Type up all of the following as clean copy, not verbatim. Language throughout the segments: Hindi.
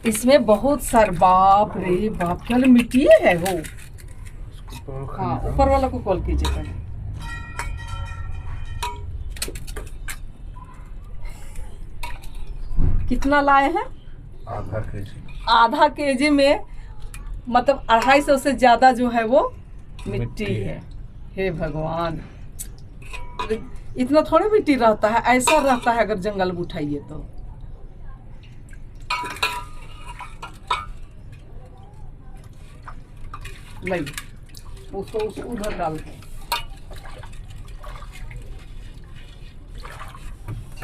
इसमें बहुत सारे, बाप रे बाप, क्या मिट्टी है वो। हाँ, ऊपर वाला को कॉल कीजिए पहले। कितना लाए हैं? आधा केजी। आधा केजी में मतलब 250 से ज्यादा जो है वो मिट्टी है। हे भगवान, इतना थोड़ी मिट्टी रहता है, ऐसा रहता है अगर जंगल में उठाइए तो। नहीं, उसको उधर डाल दो,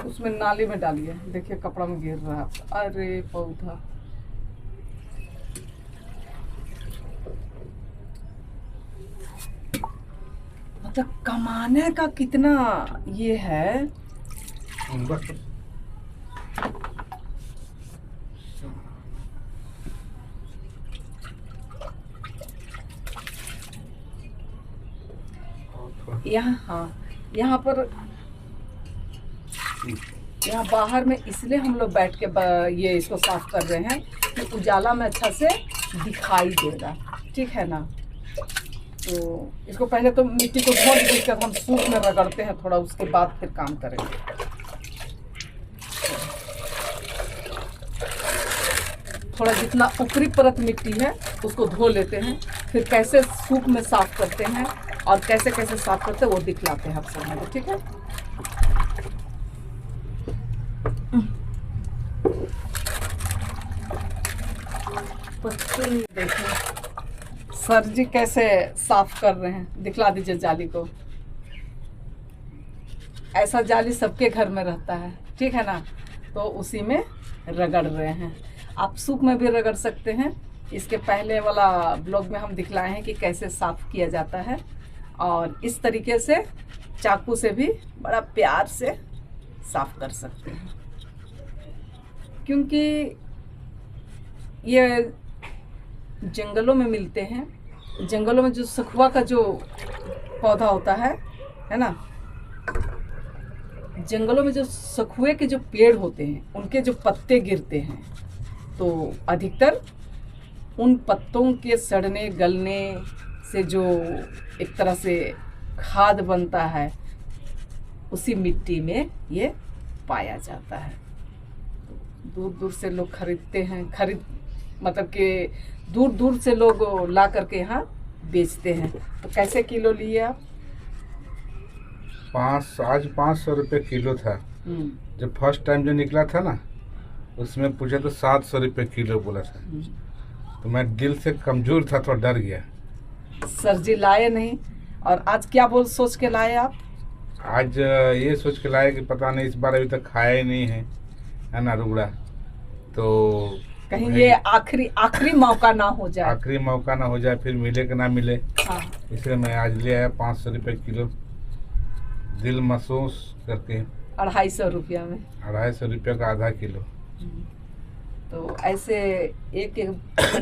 उसमें नाली में डालिए। देखिए कपड़ा में गिर रहा है। अरे पौधा, मतलब कमाने का कितना ये है। बस यहाँ, हाँ, यहाँ पर, यहाँ बाहर में इसलिए हम लोग बैठ के ये इसको साफ कर रहे हैं कि उजाला में अच्छा से दिखाई देगा, ठीक है ना। तो इसको पहले तो मिट्टी को धो कर हम सूप में रगड़ते हैं थोड़ा, उसके बाद फिर काम करेंगे। थोड़ा जितना ऊपरी परत मिट्टी है उसको धो लेते हैं, फिर कैसे सूप में साफ करते हैं और कैसे कैसे साफ करते हैं वो दिखलाते हैं आप सब, ठीक है। देखिए सर जी कैसे साफ कर रहे हैं, दिखला दीजिए जाली को। ऐसा जाली सबके घर में रहता है, ठीक है ना, तो उसी में रगड़ रहे हैं। आप सूप में भी रगड़ सकते हैं। इसके पहले वाला ब्लॉग में हम दिखलाए हैं कि कैसे साफ किया जाता है, और इस तरीके से चाकू से भी बड़ा प्यार से साफ कर सकते हैं। क्योंकि ये जंगलों में मिलते हैं। जंगलों में जो सखुआ का जो पौधा होता है ना, जंगलों में जो सखुए के जो पेड़ होते हैं उनके जो पत्ते गिरते हैं, तो अधिकतर उन पत्तों के सड़ने गलने से जो एक तरह से खाद बनता है, उसी मिट्टी में ये पाया जाता है। दूर दूर से लोग खरीदते हैं, मतलब कि दूर दूर से लोग ला करके यहाँ बेचते हैं। तो कैसे किलो लिए आप? आज 500 रुपये किलो था। जब फर्स्ट टाइम जो निकला था ना, उसमें पूछे तो 700 रुपये किलो बोला था। तो मैं दिल से कमजोर था, थोड़ा डर गया। सर जी लाए नहीं, और आज क्या सोच के लाए आप? आज ये सोच के लाए कि पता नहीं, इस बार अभी तक खाया ही नहीं है ना रुगड़ा, तो कहीं ये आखिरी मौका ना हो जाए। आखिरी मौका ना हो जाए, फिर मिले कि ना मिले। हाँ। इसलिए मैं आज ले आया 500 रुपये किलो, दिल महसूस करके। 250 रुपया में 250 रुपये का आधा किलो। तो ऐसे एक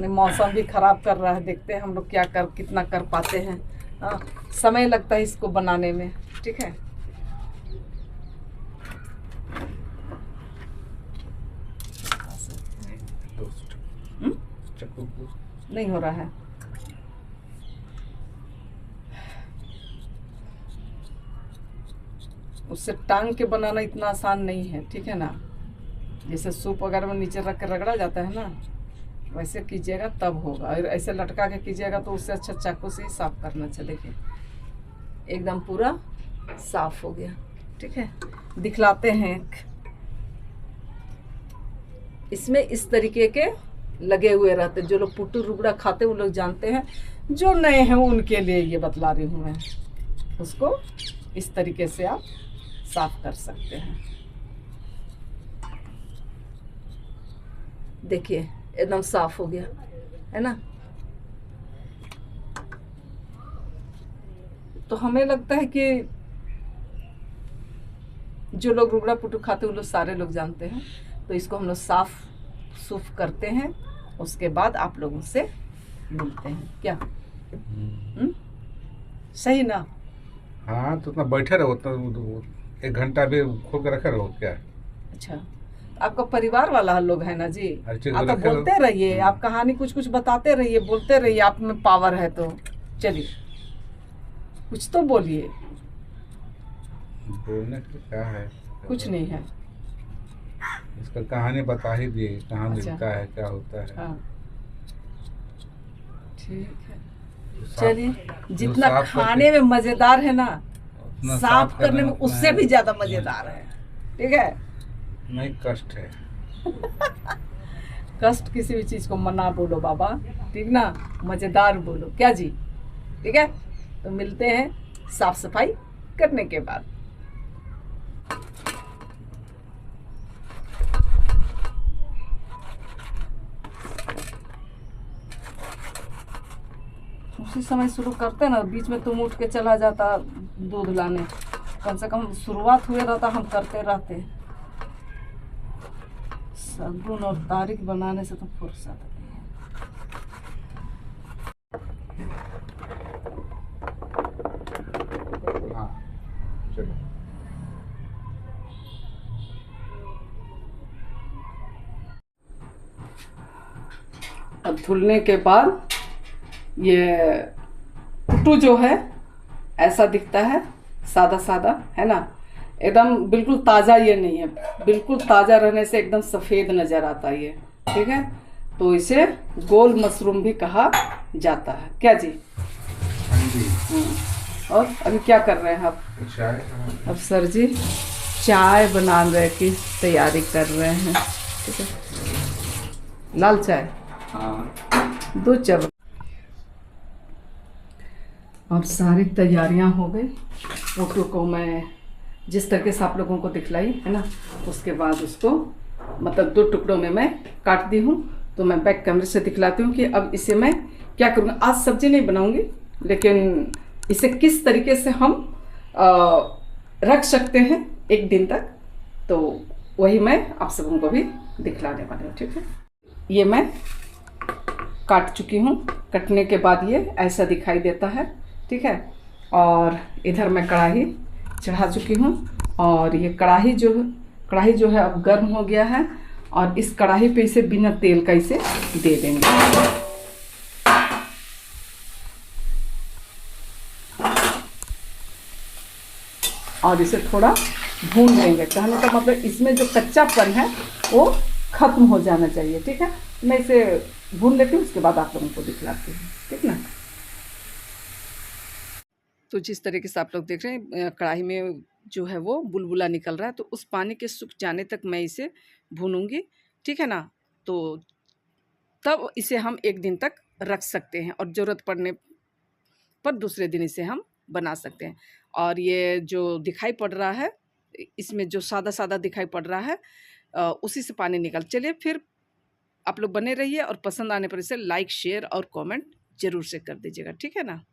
मौसम भी खराब कर रहा है, देखते हैं हम लोग कितना कर पाते हैं। समय लगता है इसको बनाने में, ठीक है। नहीं हो रहा है। उससे टांग के बनाना इतना आसान नहीं है, ठीक है ना। जैसे सूप वगैरह में नीचे रख के रगड़ा जाता है ना, वैसे कीजिएगा तब होगा। और ऐसे लटका के कीजिएगा तो उससे अच्छा चाकू से ही साफ करना चाहिए। देखिए एकदम पूरा साफ हो गया, ठीक है। दिखलाते हैं, इसमें इस तरीके के लगे हुए रहते। जो लोग पुट्टू रुगड़ा खाते हैं वो लोग जानते हैं, जो नए हैं उनके लिए ये बतला रही हूँ मैं। उसको इस तरीके से आप साफ कर सकते हैं। देखिए एकदम साफ हो गया है ना। तो हमें लगता है कि जो लोग रुगड़ा पुट्टू खाते हैं वो लोग सारे लोग जानते हैं। तो इसको हम लोग साफ सूफ करते हैं, उसके बाद आप लोगों से मिलते हैं। क्या सही ना? हाँ, तो उतना बैठे रहो, तो 1 घंटा भी खोल के रखे रहो क्या? अच्छा, आपका परिवार वाला लोग है ना जी। हर चीज आप तो बोले बोलते रहिए, आप कहानी कुछ कुछ बताते रहिए, बोलते रहिए, आप में पावर है तो चलिए कुछ तो बोलिए। बोलने का क्या है, कुछ नहीं है। इसका कहानी बता ही दिए, कहाँ अच्छा। मिलता है, क्या होता है। हाँ ठीक है, साफ- चलिए। जो जितना साफ खाने में मजेदार है ना, उतना साफ करने में उतना उससे है। भी ज्यादा मजेदार है। ठीक है, नहीं कष्ट है। कष्ट किसी भी चीज को मना बोलो बाबा, ठीक ना, मजेदार बोलो क्या जी। ठीक है, तो मिलते हैं साफ सफाई करने के बाद। उसी समय शुरू करते ना, बीच में तुम उठ के चला जाता दूध लाने। कम से कम शुरुआत हुए रहता, हम करते रहते। शगुन और तारीख बनाने से तो फुर्सत नहीं है। हाँ चलो। अब धुलने के बाद ये पुट्टू जो है ऐसा दिखता है, सादा सादा है ना, एकदम बिल्कुल ताज़ा ये नहीं है। बिल्कुल ताज़ा रहने से एकदम सफ़ेद नज़र आता है ये। ठीक है, तो इसे गोल मशरूम भी कहा जाता है क्या जी। हाँ जी। और अभी क्या कर रहे हैं आप? चाय। अब सर जी चाय बनाने की तैयारी कर रहे हैं। ठीक है, लाल चाय, हाँ। दूध चाय। अब सारी तैयारियां हो गई। फोटो को मैं जिस तरीके से आप लोगों को दिखलाई है ना, उसके बाद उसको मतलब 2 टुकड़ों में मैं काट दी हूँ। तो मैं बैक कैमरे से दिखलाती हूँ कि अब इसे मैं क्या करूँगा। आज सब्जी नहीं बनाऊँगी, लेकिन इसे किस तरीके से हम रख सकते हैं 1 दिन तक, तो वही मैं आप सबों को भी दिखलाने वाली हूँ। ठीक है, ये मैं काट चुकी हूँ। कटने के बाद ये ऐसा दिखाई देता है। ठीक है, और इधर मैं कढ़ाई चढ़ा चुकी हूँ, और ये कढ़ाई जो है अब गर्म हो गया है, और इस कढ़ाई पे इसे बिना तेल का इसे दे देंगे। और इसे थोड़ा भून लेंगे। कहने का मतलब इसमें जो कच्चापन है वो खत्म हो जाना चाहिए। ठीक है, मैं इसे भून लेती हूँ, उसके बाद आप लोगों को दिखलाती हूँ। ठीक ना। तो जिस तरीके से आप लोग देख रहे हैं कढ़ाई में जो है वो बुलबुला निकल रहा है, तो उस पानी के सूख जाने तक मैं इसे भूनूंगी। ठीक है ना, तो तब इसे हम 1 दिन तक रख सकते हैं, और ज़रूरत पड़ने पर दूसरे दिन इसे हम बना सकते हैं। और ये जो दिखाई पड़ रहा है, इसमें जो सादा सादा दिखाई पड़ रहा है, उसी से पानी निकल। चलिए फिर आप लोग बने रहिए, और पसंद आने पर इसे लाइक, शेयर और कमेंट ज़रूर से कर दीजिएगा। ठीक है ना।